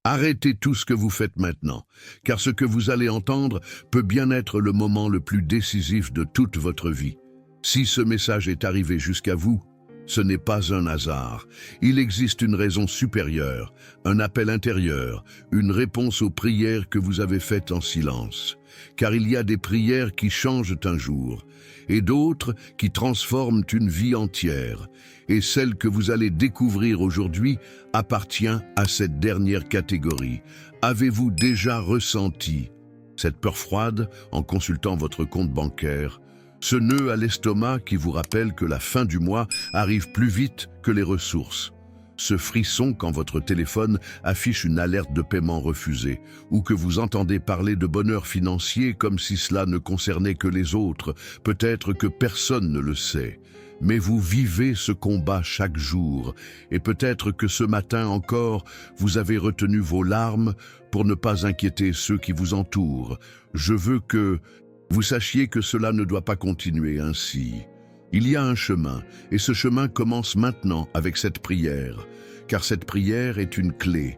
Arrêtez tout ce que vous faites maintenant, car ce que vous allez entendre peut bien être le moment le plus décisif de toute votre vie. Si ce message est arrivé jusqu'à vous, ce n'est pas un hasard. Il existe une raison supérieure, un appel intérieur, une réponse aux prières que vous avez faites en silence. Car il y a des prières qui changent un jour, et d'autres qui transforment une vie entière. Et celle que vous allez découvrir aujourd'hui appartient à cette dernière catégorie. Avez-vous déjà ressenti cette peur froide en consultant votre compte bancaire? Ce nœud à l'estomac qui vous rappelle que la fin du mois arrive plus vite que les ressources. Ce frisson quand votre téléphone affiche une alerte de paiement refusé ou que vous entendez parler de bonheur financier comme si cela ne concernait que les autres. Peut-être que personne ne le sait, mais vous vivez ce combat chaque jour et peut-être que ce matin encore, vous avez retenu vos larmes pour ne pas inquiéter ceux qui vous entourent. Je veux que vous sachiez que cela ne doit pas continuer ainsi. Il y a un chemin, et ce chemin commence maintenant avec cette prière, car cette prière est une clé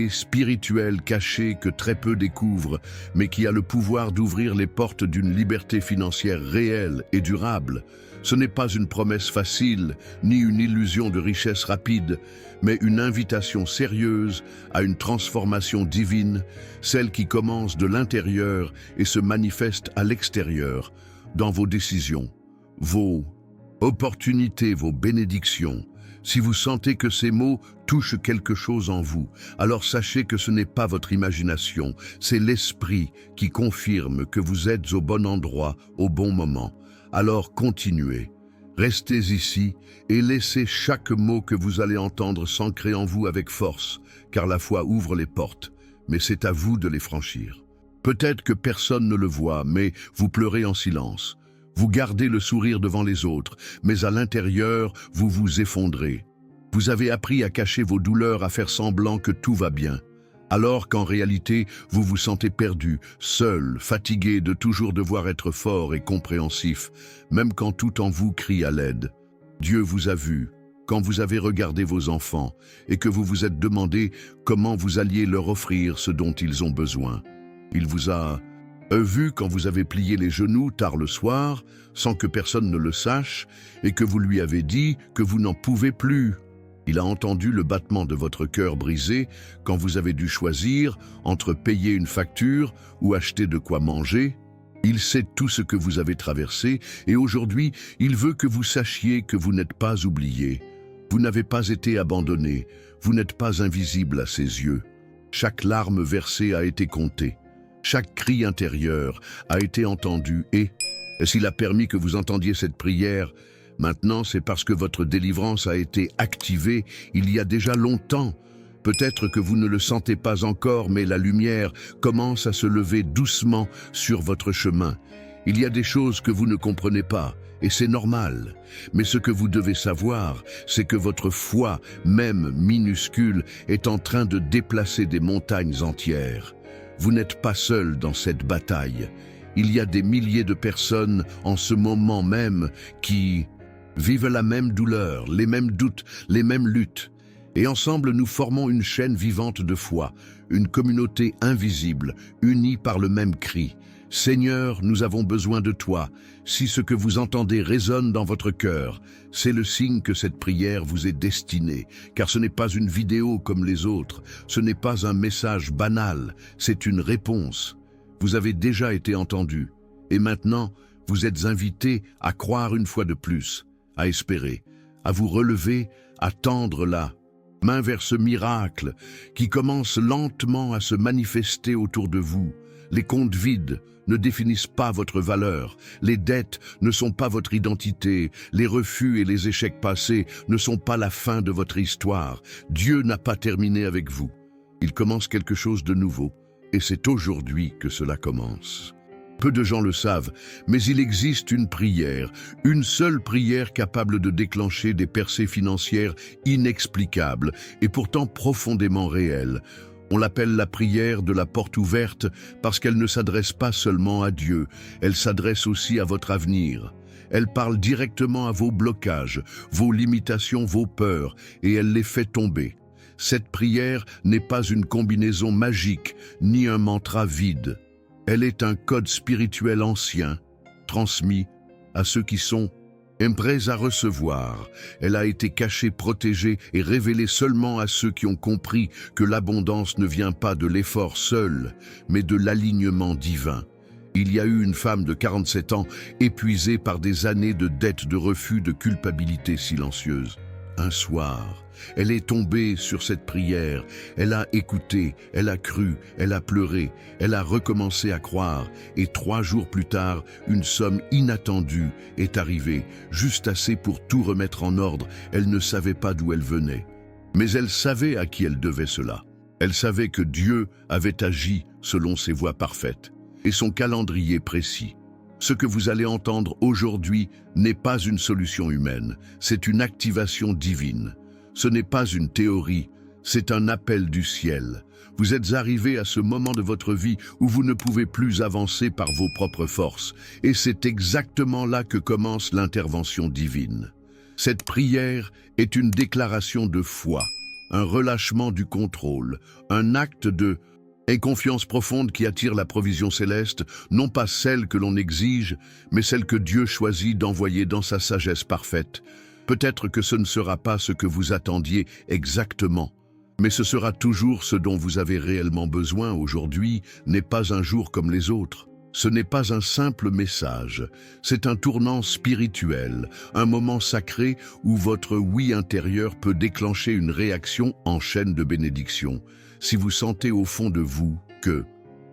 spirituelle cachée que très peu découvrent, mais qui a le pouvoir d'ouvrir les portes d'une liberté financière réelle et durable. Ce n'est pas une promesse facile, ni une illusion de richesse rapide, mais une invitation sérieuse à une transformation divine, celle qui commence de l'intérieur et se manifeste à l'extérieur, dans vos décisions, vos opportunités, vos bénédictions. Si vous sentez que ces mots touchent quelque chose en vous, alors sachez que ce n'est pas votre imagination, c'est l'esprit qui confirme que vous êtes au bon endroit, au bon moment. Alors continuez, restez ici et laissez chaque mot que vous allez entendre s'ancrer en vous avec force, car la foi ouvre les portes, mais c'est à vous de les franchir. Peut-être que personne ne le voit, mais vous pleurez en silence. Vous gardez le sourire devant les autres, mais à l'intérieur, vous vous effondrez. Vous avez appris à cacher vos douleurs, à faire semblant que tout va bien, alors qu'en réalité, vous vous sentez perdu, seul, fatigué de toujours devoir être fort et compréhensif, même quand tout en vous crie à l'aide. Dieu vous a vu, quand vous avez regardé vos enfants, et que vous vous êtes demandé comment vous alliez leur offrir ce dont ils ont besoin. Il vous a vu quand vous avez plié les genoux tard le soir, sans que personne ne le sache, et que vous lui avez dit que vous n'en pouvez plus. Il a entendu le battement de votre cœur brisé quand vous avez dû choisir entre payer une facture ou acheter de quoi manger. Il sait tout ce que vous avez traversé et aujourd'hui, il veut que vous sachiez que vous n'êtes pas oublié. Vous n'avez pas été abandonné, vous n'êtes pas invisible à ses yeux. Chaque larme versée a été comptée. Chaque cri intérieur a été entendu et s'il a permis que vous entendiez cette prière, maintenant c'est parce que votre délivrance a été activée il y a déjà longtemps. Peut-être que vous ne le sentez pas encore, mais la lumière commence à se lever doucement sur votre chemin. Il y a des choses que vous ne comprenez pas, et c'est normal. Mais ce que vous devez savoir, c'est que votre foi, même minuscule, est en train de déplacer des montagnes entières. Vous n'êtes pas seul dans cette bataille. Il y a des milliers de personnes en ce moment même qui vivent la même douleur, les mêmes doutes, les mêmes luttes. Et ensemble, nous formons une chaîne vivante de foi, une communauté invisible, unie par le même cri. Seigneur, nous avons besoin de toi. Si ce que vous entendez résonne dans votre cœur, c'est le signe que cette prière vous est destinée, car ce n'est pas une vidéo comme les autres, ce n'est pas un message banal, c'est une réponse. Vous avez déjà été entendu, et maintenant, vous êtes invité à croire une fois de plus, à espérer, à vous relever, à tendre la main vers ce miracle qui commence lentement à se manifester autour de vous. Les comptes vides ne définissent pas votre valeur, les dettes ne sont pas votre identité, les refus et les échecs passés ne sont pas la fin de votre histoire. Dieu n'a pas terminé avec vous. Il commence quelque chose de nouveau, et c'est aujourd'hui que cela commence. Peu de gens le savent, mais il existe une seule prière capable de déclencher des percées financières inexplicables et pourtant profondément réelles. On l'appelle la prière de la porte ouverte parce qu'elle ne s'adresse pas seulement à Dieu, elle s'adresse aussi à votre avenir. Elle parle directement à vos blocages, vos limitations, vos peurs, et elle les fait tomber. Cette prière n'est pas une combinaison magique, ni un mantra vide. Elle est un code spirituel ancien, transmis à ceux qui sont prêts à recevoir. Elle a été cachée, protégée et révélée seulement à ceux qui ont compris que l'abondance ne vient pas de l'effort seul, mais de l'alignement divin. Il y a eu une femme de 47 ans, épuisée par des années de dettes, de refus, de culpabilité silencieuse. Un soir, elle est tombée sur cette prière, elle a écouté, elle a cru, elle a pleuré, elle a recommencé à croire, et 3 jours plus tard, une somme inattendue est arrivée, juste assez pour tout remettre en ordre. Elle ne savait pas d'où elle venait, mais elle savait à qui elle devait cela. Elle savait que Dieu avait agi selon ses voies parfaites et son calendrier précis. Ce que vous allez entendre aujourd'hui n'est pas une solution humaine, c'est une activation divine. Ce n'est pas une théorie, c'est un appel du ciel. Vous êtes arrivé à ce moment de votre vie où vous ne pouvez plus avancer par vos propres forces, et c'est exactement là que commence l'intervention divine. Cette prière est une déclaration de foi, un relâchement du contrôle, un acte de confiance profonde qui attire la provision céleste, non pas celle que l'on exige, mais celle que Dieu choisit d'envoyer dans sa sagesse parfaite. Peut-être que ce ne sera pas ce que vous attendiez exactement, mais ce sera toujours ce dont vous avez réellement besoin. Aujourd'hui n'est pas un jour comme les autres. Ce n'est pas un simple message, c'est un tournant spirituel, un moment sacré où votre oui intérieur peut déclencher une réaction en chaîne de bénédiction. Si vous sentez au fond de vous que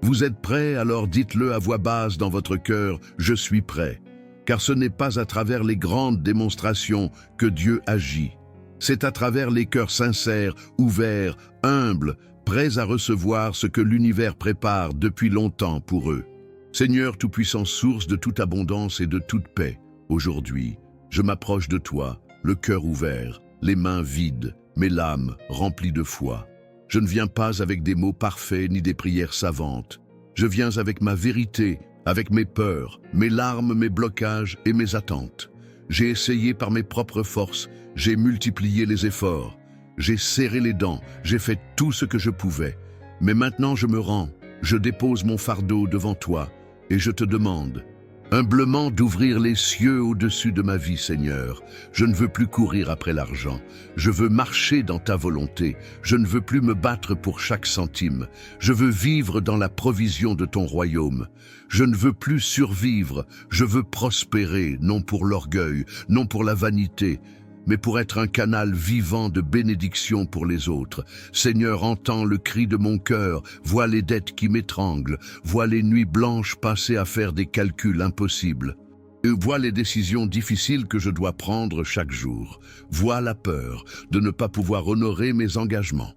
vous êtes prêt, alors dites-le à voix basse dans votre cœur, « Je suis prêt ». Car ce n'est pas à travers les grandes démonstrations que Dieu agit. C'est à travers les cœurs sincères, ouverts, humbles, prêts à recevoir ce que l'univers prépare depuis longtemps pour eux. Seigneur Tout-Puissant, source de toute abondance et de toute paix, aujourd'hui, je m'approche de toi, le cœur ouvert, les mains vides, mais l'âme remplie de foi. Je ne viens pas avec des mots parfaits ni des prières savantes. Je viens avec ma vérité, avec mes peurs, mes larmes, mes blocages et mes attentes. J'ai essayé par mes propres forces, j'ai multiplié les efforts, j'ai serré les dents, j'ai fait tout ce que je pouvais. Mais maintenant je me rends, je dépose mon fardeau devant toi et je te demande humblement d'ouvrir les cieux au-dessus de ma vie, Seigneur. Je ne veux plus courir après l'argent. Je veux marcher dans ta volonté. Je ne veux plus me battre pour chaque centime. Je veux vivre dans la provision de ton royaume. Je ne veux plus survivre. Je veux prospérer, non pour l'orgueil, non pour la vanité, mais pour être un canal vivant de bénédiction pour les autres. Seigneur, entends le cri de mon cœur, vois les dettes qui m'étranglent, vois les nuits blanches passées à faire des calculs impossibles. Et vois les décisions difficiles que je dois prendre chaque jour. Vois la peur de ne pas pouvoir honorer mes engagements.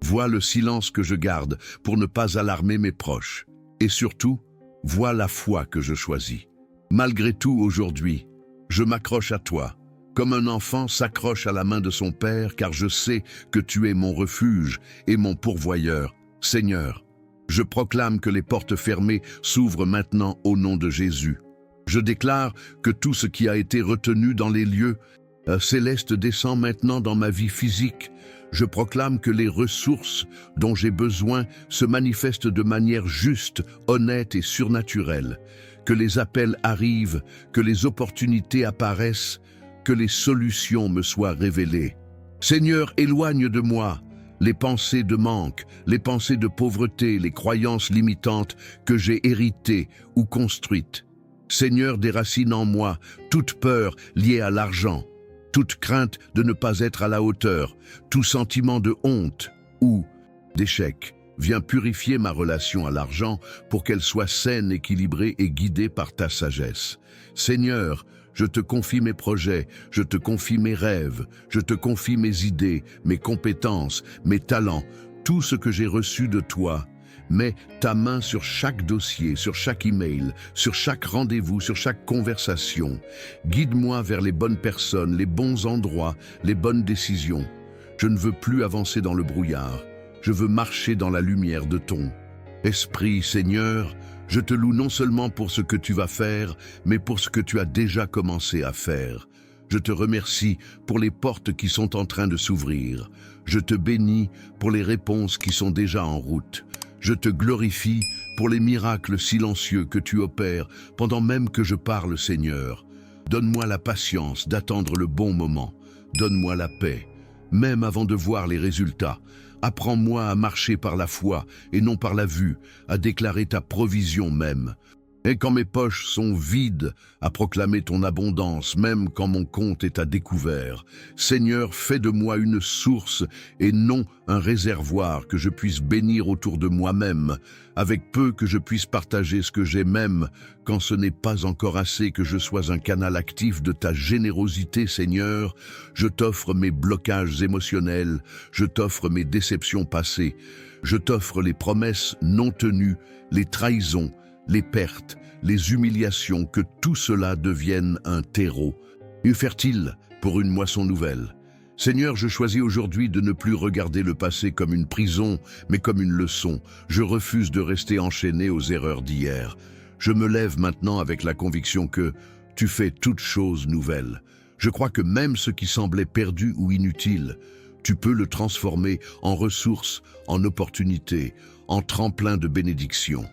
Vois le silence que je garde pour ne pas alarmer mes proches. Et surtout, vois la foi que je choisis. Malgré tout, aujourd'hui, je m'accroche à toi, comme un enfant s'accroche à la main de son père, car je sais que tu es mon refuge et mon pourvoyeur. Seigneur, je proclame que les portes fermées s'ouvrent maintenant au nom de Jésus. Je déclare que tout ce qui a été retenu dans les lieux célestes descend maintenant dans ma vie physique. Je proclame que les ressources dont j'ai besoin se manifestent de manière juste, honnête et surnaturelle, que les appels arrivent, que les opportunités apparaissent, que les solutions me soient révélées. Seigneur, éloigne de moi les pensées de manque, les pensées de pauvreté, les croyances limitantes que j'ai héritées ou construites. Seigneur, déracine en moi toute peur liée à l'argent, toute crainte de ne pas être à la hauteur, tout sentiment de honte ou d'échec. Viens purifier ma relation à l'argent pour qu'elle soit saine, équilibrée et guidée par ta sagesse. Seigneur, je te confie mes projets, je te confie mes rêves, je te confie mes idées, mes compétences, mes talents, tout ce que j'ai reçu de toi. Mets ta main sur chaque dossier, sur chaque email, sur chaque rendez-vous, sur chaque conversation. Guide-moi vers les bonnes personnes, les bons endroits, les bonnes décisions. Je ne veux plus avancer dans le brouillard. Je veux marcher dans la lumière de ton Esprit, Seigneur. Je te loue non seulement pour ce que tu vas faire, mais pour ce que tu as déjà commencé à faire. Je te remercie pour les portes qui sont en train de s'ouvrir. Je te bénis pour les réponses qui sont déjà en route. Je te glorifie pour les miracles silencieux que tu opères pendant même que je parle, Seigneur. Donne-moi la patience d'attendre le bon moment. Donne-moi la paix, même avant de voir les résultats. Apprends-moi à marcher par la foi et non par la vue, à déclarer ta provision même. Et quand mes poches sont vides, à proclamer ton abondance, même quand mon compte est à découvert. Seigneur, fais de moi une source et non un réservoir que je puisse bénir autour de moi-même, avec peu que je puisse partager ce que j'ai même, quand ce n'est pas encore assez que je sois un canal actif de ta générosité, Seigneur. Je t'offre mes blocages émotionnels, je t'offre mes déceptions passées, je t'offre les promesses non tenues, les trahisons, les pertes, les humiliations, que tout cela devienne un terreau, fertile pour une moisson nouvelle. Seigneur, je choisis aujourd'hui de ne plus regarder le passé comme une prison, mais comme une leçon. Je refuse de rester enchaîné aux erreurs d'hier. Je me lève maintenant avec la conviction que tu fais toutes choses nouvelles. Je crois que même ce qui semblait perdu ou inutile, tu peux le transformer en ressources, en opportunités, en tremplin de bénédiction.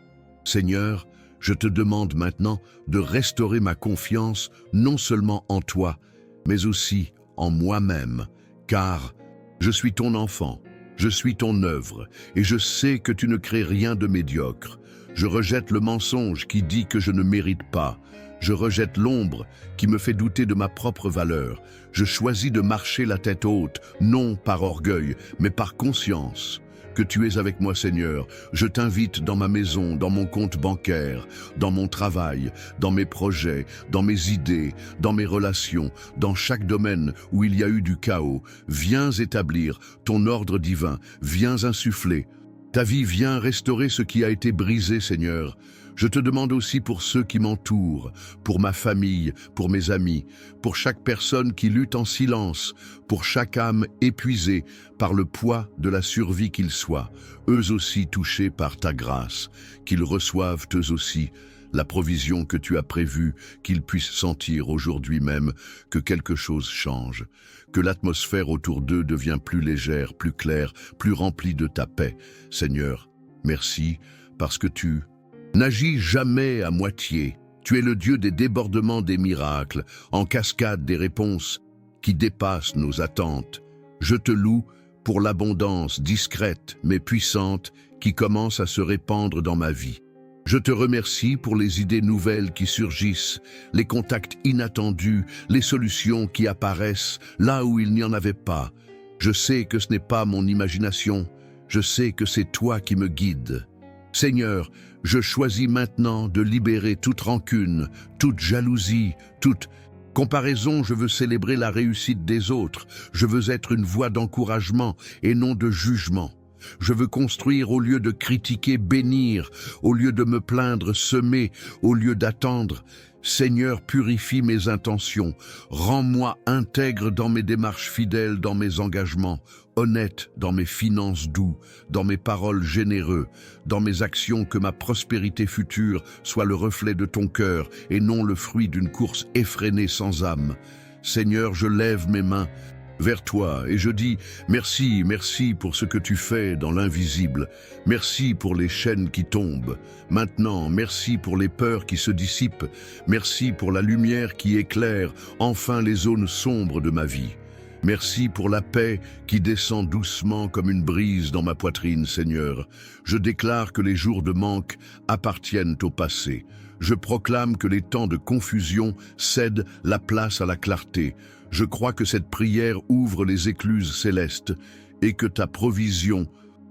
Seigneur, je te demande maintenant de restaurer ma confiance non seulement en toi, mais aussi en moi-même, car je suis ton enfant, je suis ton œuvre, et je sais que tu ne crées rien de médiocre. Je rejette le mensonge qui dit que je ne mérite pas. Je rejette l'ombre qui me fait douter de ma propre valeur. Je choisis de marcher la tête haute, non par orgueil, mais par conscience. Que tu es avec moi, Seigneur. Je t'invite dans ma maison, dans mon compte bancaire, dans mon travail, dans mes projets, dans mes idées, dans mes relations, dans chaque domaine où il y a eu du chaos. Viens établir ton ordre divin, viens insuffler. Ta vie vient restaurer ce qui a été brisé, Seigneur. Je te demande aussi pour ceux qui m'entourent, pour ma famille, pour mes amis, pour chaque personne qui lutte en silence, pour chaque âme épuisée par le poids de la survie qu'ils soient, eux aussi touchés par ta grâce, qu'ils reçoivent eux aussi la provision que tu as prévue, qu'ils puissent sentir aujourd'hui même que quelque chose change, que l'atmosphère autour d'eux devient plus légère, plus claire, plus remplie de ta paix. Seigneur, merci parce que tu n'agis jamais à moitié. Tu es le Dieu des débordements des miracles, en cascade des réponses qui dépassent nos attentes. Je te loue pour l'abondance discrète mais puissante qui commence à se répandre dans ma vie. Je te remercie pour les idées nouvelles qui surgissent, les contacts inattendus, les solutions qui apparaissent là où il n'y en avait pas. Je sais que ce n'est pas mon imagination, je sais que c'est toi qui me guides. Seigneur, je choisis maintenant de libérer toute rancune, toute jalousie, toute comparaison. Je veux célébrer la réussite des autres. Je veux être une voix d'encouragement et non de jugement. Je veux construire au lieu de critiquer, bénir, au lieu de me plaindre, semer, au lieu d'attendre. Seigneur, purifie mes intentions, rends-moi intègre dans mes démarches fidèles, dans mes engagements, honnête dans mes finances doux, dans mes paroles généreux, dans mes actions, que ma prospérité future soit le reflet de ton cœur et non le fruit d'une course effrénée sans âme. Seigneur, je lève mes mains vers toi et je dis merci, merci pour ce que tu fais dans l'invisible. Merci pour les chaînes qui tombent. Maintenant, merci pour les peurs qui se dissipent. Merci pour la lumière qui éclaire enfin les zones sombres de ma vie. Merci pour la paix qui descend doucement comme une brise dans ma poitrine, Seigneur. Je déclare que les jours de manque appartiennent au passé. Je proclame que les temps de confusion cèdent la place à la clarté. Je crois que cette prière ouvre les écluses célestes et que ta provision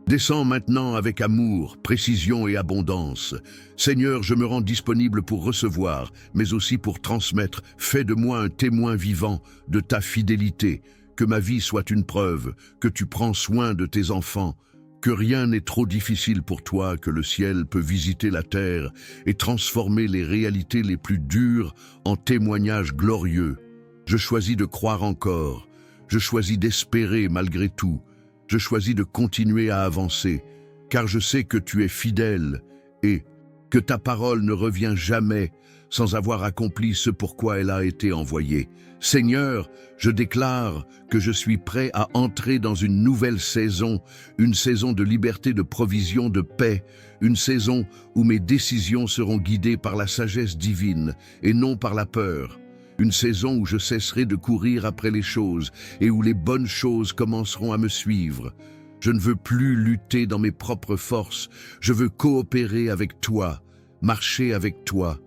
descend maintenant avec amour, précision et abondance. Seigneur, je me rends disponible pour recevoir, mais aussi pour transmettre. Fais de moi un témoin vivant de ta fidélité. Que ma vie soit une preuve, que tu prends soin de tes enfants, que rien n'est trop difficile pour toi, que le ciel peut visiter la terre et transformer les réalités les plus dures en témoignages glorieux. Je choisis de croire encore, je choisis d'espérer malgré tout, je choisis de continuer à avancer, car je sais que tu es fidèle et que ta parole ne revient jamais sans avoir accompli ce pourquoi elle a été envoyée. Seigneur, je déclare que je suis prêt à entrer dans une nouvelle saison, une saison de liberté, de provision, de paix, une saison où mes décisions seront guidées par la sagesse divine et non par la peur. Une saison où je cesserai de courir après les choses et où les bonnes choses commenceront à me suivre. Je ne veux plus lutter dans mes propres forces, je veux coopérer avec toi, marcher avec toi,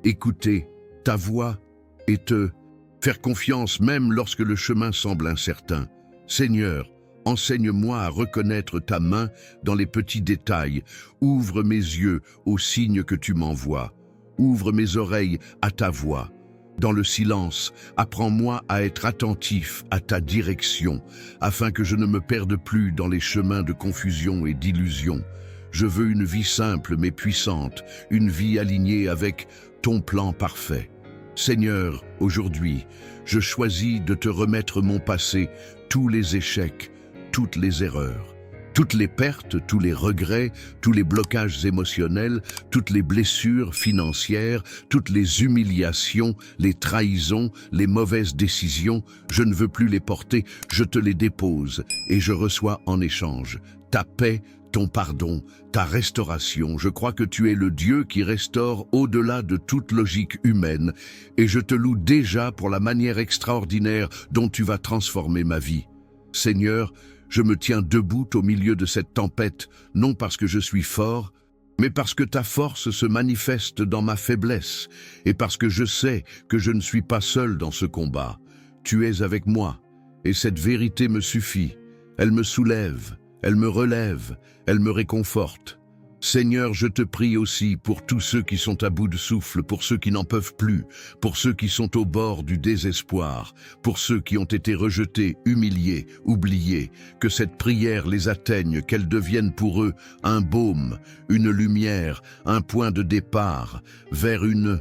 écouter ta voix et te faire confiance même lorsque le chemin semble incertain. Seigneur, enseigne-moi à reconnaître ta main dans les petits détails. Ouvre mes yeux aux signes que tu m'envoies. Ouvre mes oreilles à ta voix. Dans le silence, apprends-moi à être attentif à ta direction, afin que je ne me perde plus dans les chemins de confusion et d'illusion. Je veux une vie simple mais puissante, une vie alignée avec ton plan parfait. Seigneur, aujourd'hui, je choisis de te remettre mon passé, tous les échecs, toutes les erreurs. Toutes les pertes, tous les regrets, tous les blocages émotionnels, toutes les blessures financières, toutes les humiliations, les trahisons, les mauvaises décisions, je ne veux plus les porter, je te les dépose et je reçois en échange ta paix, ton pardon, ta restauration. Je crois que tu es le Dieu qui restaure au-delà de toute logique humaine et je te loue déjà pour la manière extraordinaire dont tu vas transformer ma vie. Seigneur, je me tiens debout au milieu de cette tempête, non parce que je suis fort, mais parce que ta force se manifeste dans ma faiblesse, et parce que je sais que je ne suis pas seul dans ce combat. Tu es avec moi, et cette vérité me suffit. Elle me soulève, elle me relève, elle me réconforte. Seigneur, je te prie aussi pour tous ceux qui sont à bout de souffle, pour ceux qui n'en peuvent plus, pour ceux qui sont au bord du désespoir, pour ceux qui ont été rejetés, humiliés, oubliés, que cette prière les atteigne, qu'elle devienne pour eux un baume, une lumière, un point de départ vers une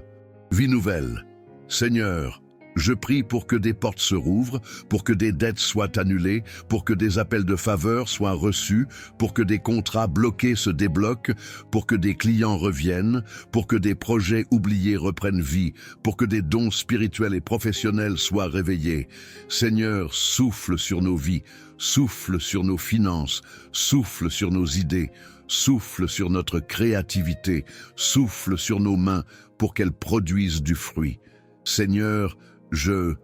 vie nouvelle. Seigneur, je prie pour que des portes se rouvrent, pour que des dettes soient annulées, pour que des appels de faveur soient reçus, pour que des contrats bloqués se débloquent, pour que des clients reviennent, pour que des projets oubliés reprennent vie, pour que des dons spirituels et professionnels soient réveillés. Seigneur, souffle sur nos vies, souffle sur nos finances, souffle sur nos idées, souffle sur notre créativité, souffle sur nos mains pour qu'elles produisent du fruit. Seigneur, je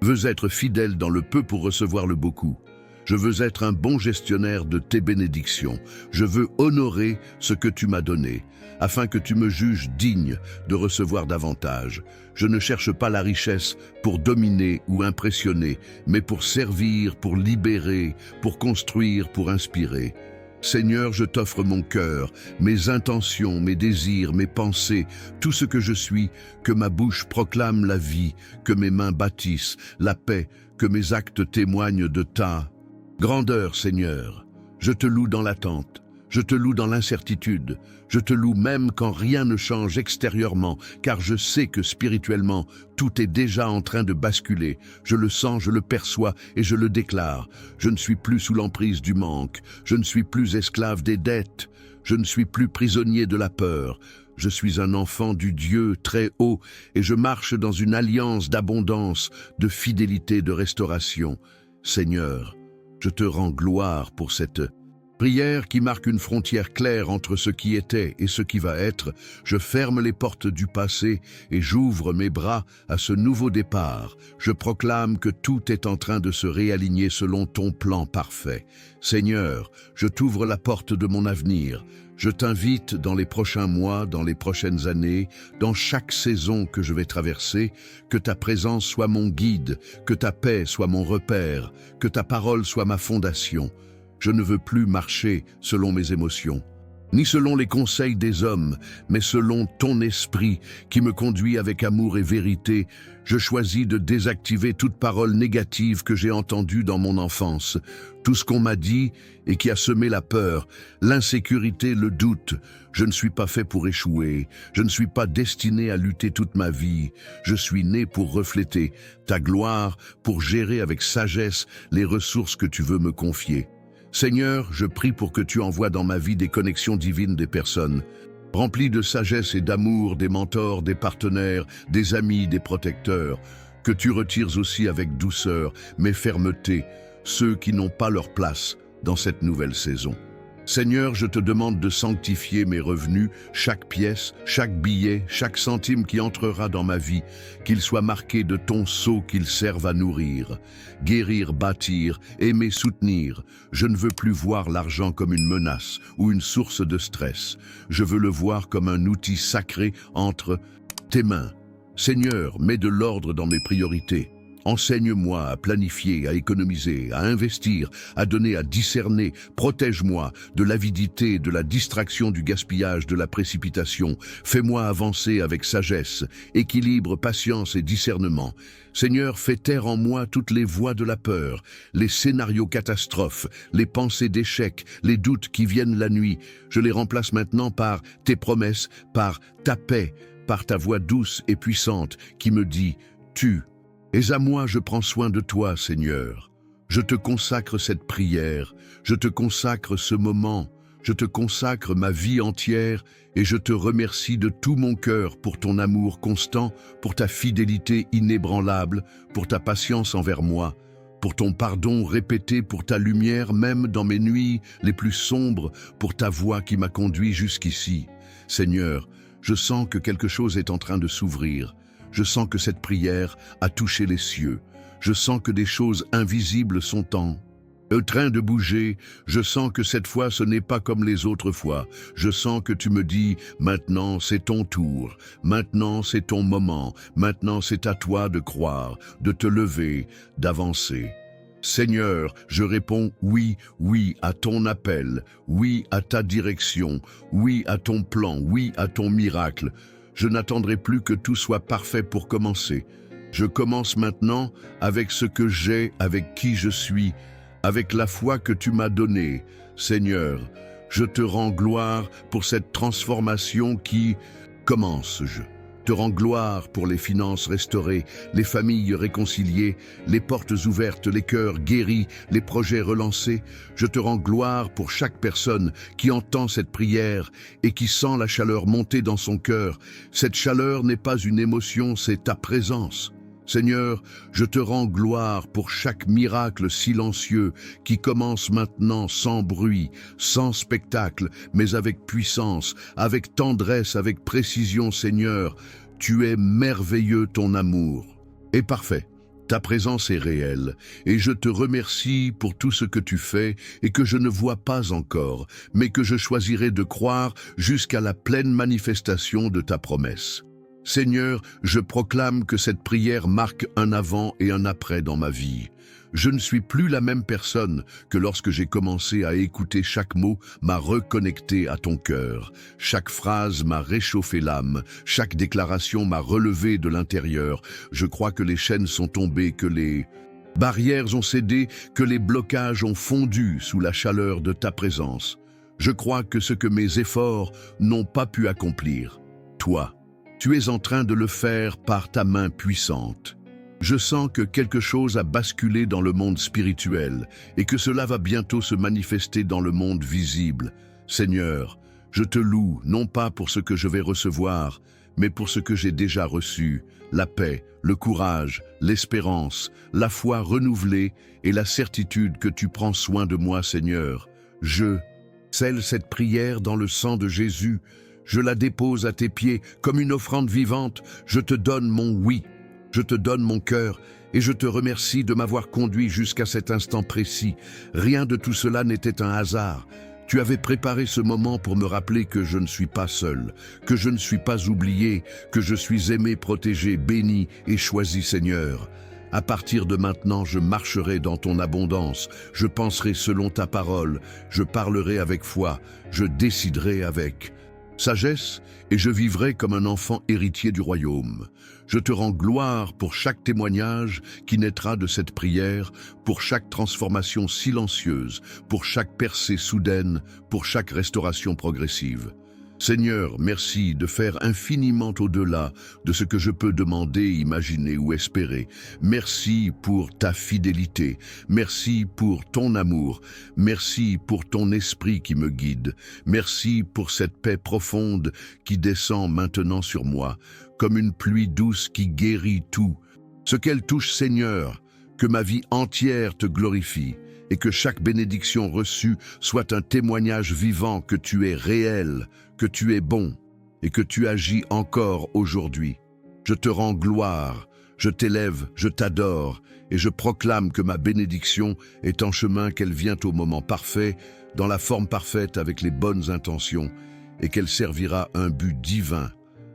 veux être fidèle dans le peu pour recevoir le beaucoup. Je veux être un bon gestionnaire de tes bénédictions. Je veux honorer ce que tu m'as donné, afin que tu me juges digne de recevoir davantage. Je ne cherche pas la richesse pour dominer ou impressionner, mais pour servir, pour libérer, pour construire, pour inspirer. Seigneur, je t'offre mon cœur, mes intentions, mes désirs, mes pensées, tout ce que je suis, que ma bouche proclame la vie, que mes mains bâtissent la paix, que mes actes témoignent de ta grandeur, Seigneur. Je te loue dans l'attente, je te loue dans l'incertitude, je te loue même quand rien ne change extérieurement, car je sais que spirituellement, tout est déjà en train de basculer. Je le sens, je le perçois et je le déclare. Je ne suis plus sous l'emprise du manque, je ne suis plus esclave des dettes, je ne suis plus prisonnier de la peur. Je suis un enfant du Dieu très haut et je marche dans une alliance d'abondance, de fidélité, de restauration. Seigneur, je te rends gloire pour cette prière qui marque une frontière claire entre ce qui était et ce qui va être. Je ferme les portes du passé et j'ouvre mes bras à ce nouveau départ. Je proclame que tout est en train de se réaligner selon ton plan parfait. Seigneur, je t'ouvre la porte de mon avenir. Je t'invite dans les prochains mois, dans les prochaines années, dans chaque saison que je vais traverser, que ta présence soit mon guide, que ta paix soit mon repère, que ta parole soit ma fondation. Je ne veux plus marcher selon mes émotions, ni selon les conseils des hommes, mais selon ton esprit qui me conduit avec amour et vérité. Je choisis de désactiver toute parole négative que j'ai entendue dans mon enfance, tout ce qu'on m'a dit et qui a semé la peur, l'insécurité, le doute. Je ne suis pas fait pour échouer, je ne suis pas destiné à lutter toute ma vie. Je suis né pour refléter ta gloire, pour gérer avec sagesse les ressources que tu veux me confier. Seigneur, je prie pour que tu envoies dans ma vie des connexions divines des personnes, rempli de sagesse et d'amour, des mentors, des partenaires, des amis, des protecteurs, que tu retires aussi avec douceur, mais fermeté, ceux qui n'ont pas leur place dans cette nouvelle saison. Seigneur, je te demande de sanctifier mes revenus, chaque pièce, chaque billet, chaque centime qui entrera dans ma vie, qu'il soit marqué de ton sceau, qu'il serve à nourrir, guérir, bâtir, aimer, soutenir. Je ne veux plus voir l'argent comme une menace ou une source de stress. Je veux le voir comme un outil sacré entre tes mains. Seigneur, mets de l'ordre dans mes priorités. Enseigne-moi à planifier, à économiser, à investir, à donner, à discerner. Protège-moi de l'avidité, de la distraction, du gaspillage, de la précipitation. Fais-moi avancer avec sagesse, équilibre, patience et discernement. Seigneur, fais taire en moi toutes les voix de la peur, les scénarios catastrophes, les pensées d'échec, les doutes qui viennent la nuit. Je les remplace maintenant par tes promesses, par ta paix, par ta voix douce et puissante qui me dit « Tu ». Et à moi, je prends soin de toi, Seigneur. Je te consacre cette prière, je te consacre ce moment, je te consacre ma vie entière et je te remercie de tout mon cœur pour ton amour constant, pour ta fidélité inébranlable, pour ta patience envers moi, pour ton pardon répété, pour ta lumière même dans mes nuits les plus sombres, pour ta voix qui m'a conduit jusqu'ici. Seigneur, je sens que quelque chose est en train de s'ouvrir. Je sens que cette prière a touché les cieux. Je sens que des choses invisibles sont en train de bouger. Je sens que cette fois, ce n'est pas comme les autres fois. Je sens que tu me dis, maintenant c'est ton tour. Maintenant c'est ton moment. Maintenant c'est à toi de croire, de te lever, d'avancer. Seigneur, je réponds oui, oui à ton appel, oui à ta direction, oui à ton plan, oui à ton miracle. Je n'attendrai plus que tout soit parfait pour commencer. Je commence maintenant avec ce que j'ai, avec qui je suis, avec la foi que tu m'as donnée. Seigneur, je te rends gloire pour cette transformation qui commence. Je te rends gloire pour les finances restaurées, les familles réconciliées, les portes ouvertes, les cœurs guéris, les projets relancés. Je te rends gloire pour chaque personne qui entend cette prière et qui sent la chaleur monter dans son cœur. Cette chaleur n'est pas une émotion, c'est ta présence. Seigneur, je te rends gloire pour chaque miracle silencieux qui commence maintenant sans bruit, sans spectacle, mais avec puissance, avec tendresse, avec précision, Seigneur. Tu es merveilleux, ton amour est parfait. Ta présence est réelle, et je te remercie pour tout ce que tu fais et que je ne vois pas encore, mais que je choisirai de croire jusqu'à la pleine manifestation de ta promesse. Seigneur, je proclame que cette prière marque un avant et un après dans ma vie. Je ne suis plus la même personne que lorsque j'ai commencé à écouter chaque mot m'a reconnecté à ton cœur. Chaque phrase m'a réchauffé l'âme, chaque déclaration m'a relevé de l'intérieur. Je crois que les chaînes sont tombées, que les barrières ont cédé, que les blocages ont fondu sous la chaleur de ta présence. Je crois que ce que mes efforts n'ont pas pu accomplir, toi, tu es en train de le faire par ta main puissante. Je sens que quelque chose a basculé dans le monde spirituel et que cela va bientôt se manifester dans le monde visible. Seigneur, je te loue, non pas pour ce que je vais recevoir, mais pour ce que j'ai déjà reçu, la paix, le courage, l'espérance, la foi renouvelée et la certitude que tu prends soin de moi, Seigneur. Je scelle cette prière dans le sang de Jésus. Je la dépose à tes pieds comme une offrande vivante. Je te donne mon oui, je te donne mon cœur et je te remercie de m'avoir conduit jusqu'à cet instant précis. Rien de tout cela n'était un hasard. Tu avais préparé ce moment pour me rappeler que je ne suis pas seul, que je ne suis pas oublié, que je suis aimé, protégé, béni et choisi, Seigneur. À partir de maintenant, je marcherai dans ton abondance, je penserai selon ta parole, je parlerai avec foi, je déciderai avec sagesse, et je vivrai comme un enfant héritier du royaume. Je te rends gloire pour chaque témoignage qui naîtra de cette prière, pour chaque transformation silencieuse, pour chaque percée soudaine, pour chaque restauration progressive. Seigneur, merci de faire infiniment au-delà de ce que je peux demander, imaginer ou espérer. Merci pour ta fidélité, merci pour ton amour, merci pour ton esprit qui me guide, merci pour cette paix profonde qui descend maintenant sur moi, comme une pluie douce qui guérit tout. Ce qu'elle touche, Seigneur, que ma vie entière te glorifie, et que chaque bénédiction reçue soit un témoignage vivant que tu es réel, que tu es bon et que tu agis encore aujourd'hui. Je te rends gloire, je t'élève, je t'adore et je proclame que ma bénédiction est en chemin, qu'elle vient au moment parfait, dans la forme parfaite avec les bonnes intentions et qu'elle servira un but divin.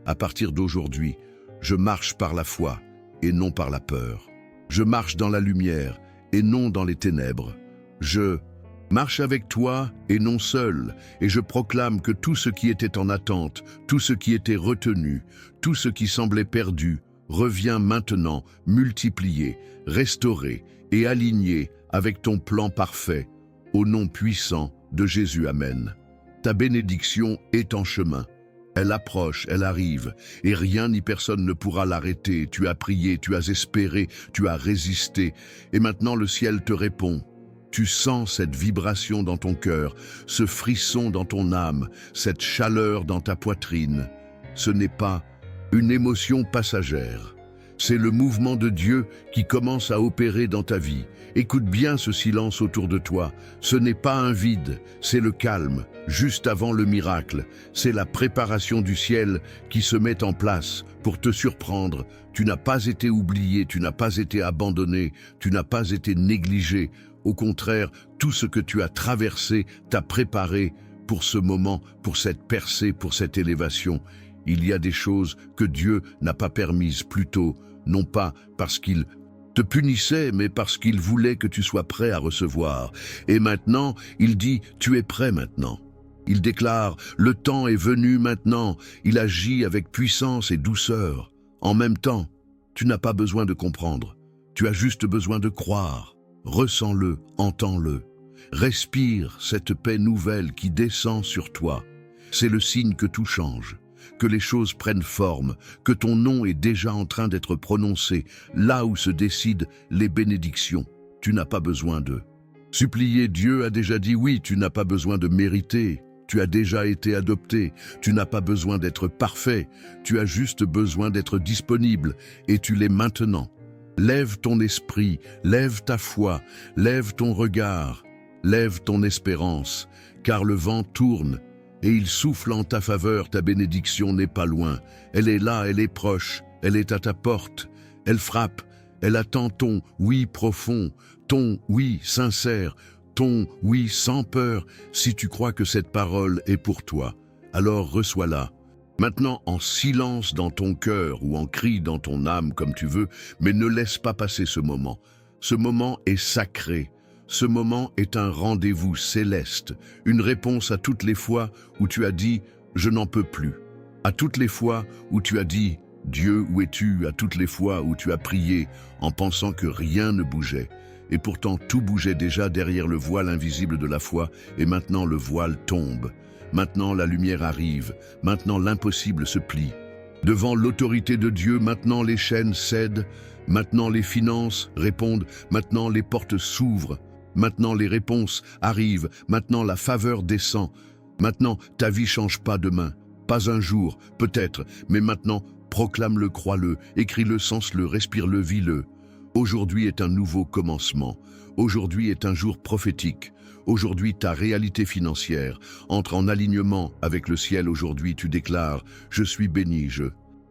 À partir d'aujourd'hui, je marche par la foi et non par la peur. Je marche dans la lumière et non dans les ténèbres. Je marche avec toi et non seul, et je proclame que tout ce qui était en attente, tout ce qui était retenu, tout ce qui semblait perdu, revient maintenant, multiplié, restauré et aligné avec ton plan parfait. Au nom puissant de Jésus, Amen. Ta bénédiction est en chemin. Elle approche, elle arrive, et rien ni personne ne pourra l'arrêter. Tu as prié, tu as espéré, tu as résisté, et maintenant le ciel te répond. Tu sens cette vibration dans ton cœur, ce frisson dans ton âme, cette chaleur dans ta poitrine. Ce n'est pas une émotion passagère. C'est le mouvement de Dieu qui commence à opérer dans ta vie. Écoute bien ce silence autour de toi. Ce n'est pas un vide, c'est le calme, juste avant le miracle. C'est la préparation du ciel qui se met en place pour te surprendre. Tu n'as pas été oublié, tu n'as pas été abandonné, tu n'as pas été négligé. Au contraire, tout ce que tu as traversé t'a préparé pour ce moment, pour cette percée, pour cette élévation. Il y a des choses que Dieu n'a pas permises plus tôt, non pas parce qu'il te punissait, mais parce qu'il voulait que tu sois prêt à recevoir. Et maintenant, il dit, tu es prêt maintenant. Il déclare, le temps est venu maintenant. Il agit avec puissance et douceur. En même temps, tu n'as pas besoin de comprendre. Tu as juste besoin de croire. Ressens-le, entends-le. Respire cette paix nouvelle qui descend sur toi. C'est le signe que tout change, que les choses prennent forme, que ton nom est déjà en train d'être prononcé, là où se décident les bénédictions. Tu n'as pas besoin d'eux. Supplier, Dieu a déjà dit oui, tu n'as pas besoin de mériter. Tu as déjà été adopté. Tu n'as pas besoin d'être parfait. Tu as juste besoin d'être disponible, et tu l'es maintenant. Lève ton esprit, lève ta foi, lève ton regard, lève ton espérance, car le vent tourne et il souffle en ta faveur. Ta bénédiction n'est pas loin, elle est là, elle est proche, elle est à ta porte, elle frappe, elle attend ton oui profond, ton oui sincère, ton oui sans peur. Si tu crois que cette parole est pour toi, alors reçois-la. Maintenant, en silence dans ton cœur ou en cri dans ton âme, comme tu veux, mais ne laisse pas passer ce moment. Ce moment est sacré. Ce moment est un rendez-vous céleste, une réponse à toutes les fois où tu as dit « je n'en peux plus », à toutes les fois où tu as dit « Dieu, où es-tu ?» à toutes les fois où tu as prié en pensant que rien ne bougeait. Et pourtant, tout bougeait déjà derrière le voile invisible de la foi, et maintenant le voile tombe. Maintenant la lumière arrive, maintenant l'impossible se plie. Devant l'autorité de Dieu, maintenant les chaînes cèdent, maintenant les finances répondent, maintenant les portes s'ouvrent, maintenant les réponses arrivent, maintenant la faveur descend. Maintenant ta vie change pas demain, pas un jour, peut-être, mais maintenant proclame-le, crois-le, écris-le, sens-le, respire-le, vis-le. Aujourd'hui est un nouveau commencement, aujourd'hui est un jour prophétique. Aujourd'hui, ta réalité financière entre en alignement avec le ciel. Aujourd'hui, tu déclares « Je suis béni, je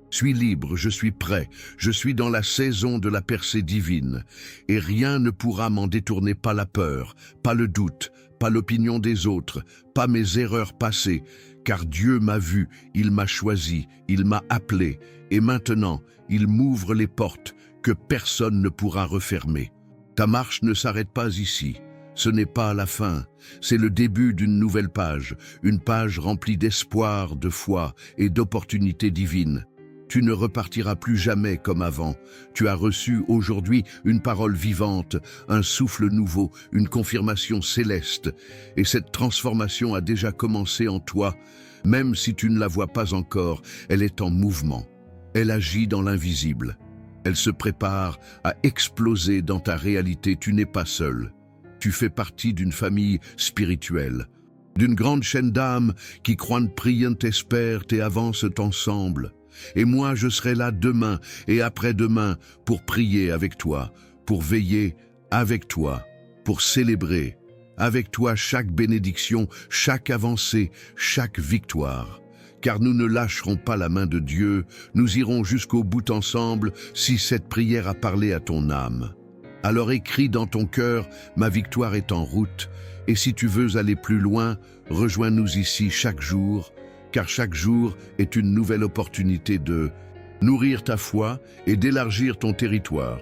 suis libre, je suis prêt, je suis dans la saison de la percée divine. Et rien ne pourra m'en détourner, pas la peur, pas le doute, pas l'opinion des autres, pas mes erreurs passées. Car Dieu m'a vu, il m'a choisi, il m'a appelé. Et maintenant, il m'ouvre les portes que personne ne pourra refermer. Ta marche ne s'arrête pas ici. Ce n'est pas la fin, c'est le début d'une nouvelle page, une page remplie d'espoir, de foi et d'opportunités divines. Tu ne repartiras plus jamais comme avant. Tu as reçu aujourd'hui une parole vivante, un souffle nouveau, une confirmation céleste. Et cette transformation a déjà commencé en toi. Même si tu ne la vois pas encore, elle est en mouvement. Elle agit dans l'invisible. Elle se prépare à exploser dans ta réalité. Tu n'es pas seul. Tu fais partie d'une famille spirituelle, d'une grande chaîne d'âmes qui croient, prient, espèrent et avancent ensemble. Et moi, je serai là demain et après-demain pour prier avec toi, pour veiller avec toi, pour célébrer avec toi chaque bénédiction, chaque avancée, chaque victoire. Car nous ne lâcherons pas la main de Dieu, nous irons jusqu'au bout ensemble si cette prière a parlé à ton âme. Alors écris dans ton cœur, ma victoire est en route, et si tu veux aller plus loin, rejoins-nous ici chaque jour, car chaque jour est une nouvelle opportunité de nourrir ta foi et d'élargir ton territoire.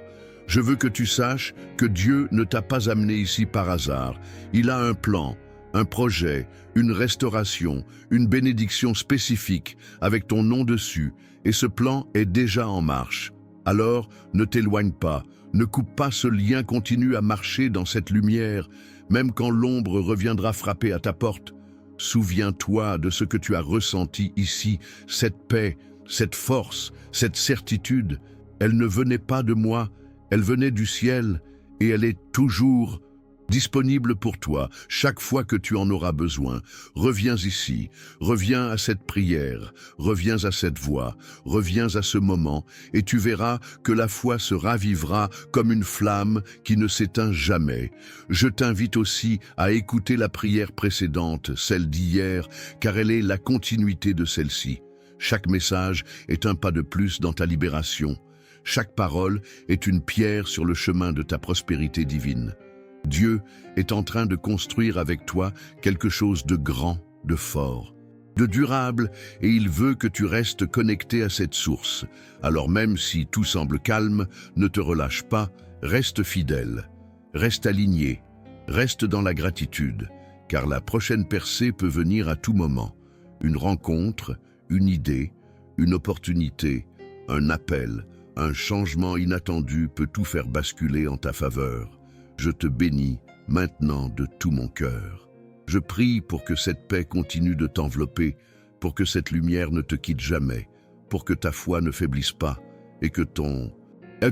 Je veux que tu saches que Dieu ne t'a pas amené ici par hasard. Il a un plan, un projet, une restauration, une bénédiction spécifique avec ton nom dessus, et ce plan est déjà en marche. Alors, ne t'éloigne pas, ne coupe pas ce lien, continue à marcher dans cette lumière, même quand l'ombre reviendra frapper à ta porte. Souviens-toi de ce que tu as ressenti ici, cette paix, cette force, cette certitude. Elle ne venait pas de moi, elle venait du ciel, et elle est toujours disponible pour toi, chaque fois que tu en auras besoin. Reviens ici, reviens à cette prière, reviens à cette voix, reviens à ce moment, et tu verras que la foi se ravivera comme une flamme qui ne s'éteint jamais. Je t'invite aussi à écouter la prière précédente, celle d'hier, car elle est la continuité de celle-ci. Chaque message est un pas de plus dans ta libération. Chaque parole est une pierre sur le chemin de ta prospérité divine. Dieu est en train de construire avec toi quelque chose de grand, de fort, de durable, et il veut que tu restes connecté à cette source. Alors même si tout semble calme, ne te relâche pas, reste fidèle, reste aligné, reste dans la gratitude, car la prochaine percée peut venir à tout moment. Une rencontre, une idée, une opportunité, un appel, un changement inattendu peut tout faire basculer en ta faveur. Je te bénis maintenant de tout mon cœur. Je prie pour que cette paix continue de t'envelopper, pour que cette lumière ne te quitte jamais, pour que ta foi ne faiblisse pas et que ton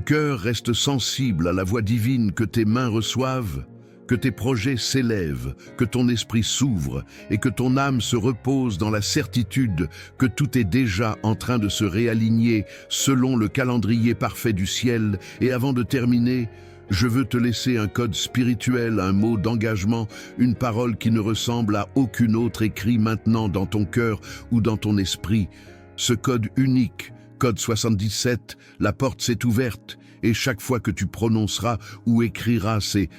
cœur reste sensible à la voix divine, que tes mains reçoivent, que tes projets s'élèvent, que ton esprit s'ouvre et que ton âme se repose dans la certitude que tout est déjà en train de se réaligner selon le calendrier parfait du ciel. Et avant de terminer, je veux te laisser un code spirituel, un mot d'engagement, une parole qui ne ressemble à aucune autre écrit maintenant dans ton cœur ou dans ton esprit. Ce code unique, code 77, la porte s'est ouverte et chaque fois que tu prononceras ou écriras ces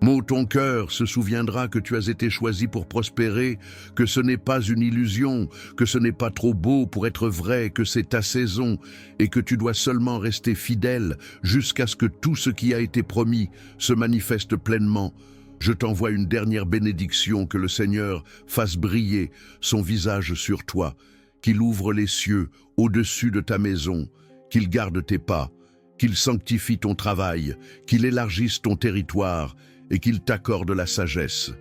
mots, ton cœur se souviendra que tu as été choisi pour prospérer, que ce n'est pas une illusion, que ce n'est pas trop beau pour être vrai, que c'est ta saison et que tu dois seulement rester fidèle jusqu'à ce que tout ce qui a été promis se manifeste pleinement. Je t'envoie une dernière bénédiction, que le Seigneur fasse briller son visage sur toi, qu'il ouvre les cieux au-dessus de ta maison, qu'il garde tes pas, qu'il sanctifie ton travail, qu'il élargisse ton territoire et qu'il t'accorde la sagesse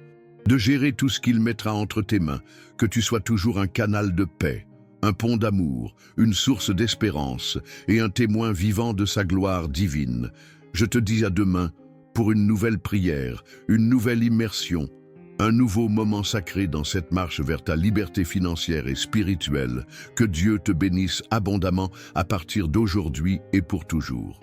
de gérer tout ce qu'il mettra entre tes mains, que tu sois toujours un canal de paix, un pont d'amour, une source d'espérance et un témoin vivant de sa gloire divine. Je te dis à demain pour une nouvelle prière, une nouvelle immersion, un nouveau moment sacré dans cette marche vers ta liberté financière et spirituelle. Que Dieu te bénisse abondamment à partir d'aujourd'hui et pour toujours.